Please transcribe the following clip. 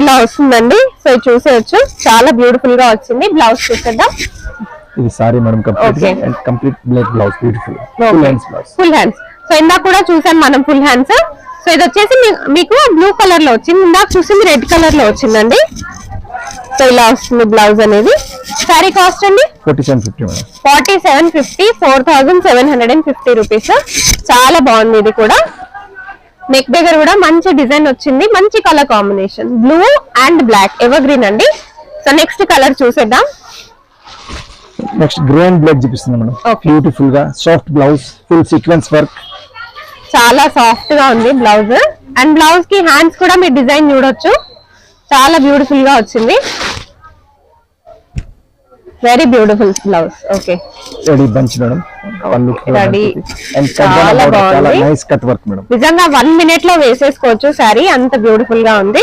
ఇలా వస్తుందండి. సో ఇది చూసేయచ్చు, చాలా బ్యూటిఫుల్ గా వచ్చింది. బ్లౌజ్ చూసేద్దాం. ఇది sorry madam complete black blouse, beautiful full hands blouse, full hands. So ఇందాక కూడా చూసాం మనం ఫుల్ హ్యాండ్స్. సో ఇది వచ్చేసి మీకు బ్లూ కలర్ లో వచ్చింది, ఇందాక చూసింది రెడ్ కలర్ లో వచ్చిందండి. సో ఇలా వస్తుంది బ్లౌజ్ అనేది. సారీ కాస్ట్ అండి 4750 మేడం. 4750, 4750 రూపీస్. చాలా బాగుంది ఇది కూడా. నెక్ దగ్గర కూడా మంచి డిజైన్ వచ్చింది, మంచి colour combination, blue and black evergreen అండి. సో నెక్స్ట్ కలర్ చూసేద్దాం. నెక్స్ట్ గ్రే అండ్ బ్లాక్ చూపిస్తున్నాం మేడం. బ్యూటిఫుల్ గా soft blouse, full sequence work, చాలా సాఫ్ట్ గా ఉంది బ్లౌజ్. అండ్ బ్లౌజ్ కి హ్యాండ్స్ కూడా మీరు డిజైన్ చూడొచ్చు, చాలా బ్యూటిఫుల్ గా వచ్చింది. Very beautiful blouse. Okay ready bunch madam. Ready, and చాలా బాగుంది. Nice cut work madam. నిజంగా 1 minute లో వేసేసుకోవచ్చు సారీ, అంత బ్యూటిఫుల్ గా ఉంది.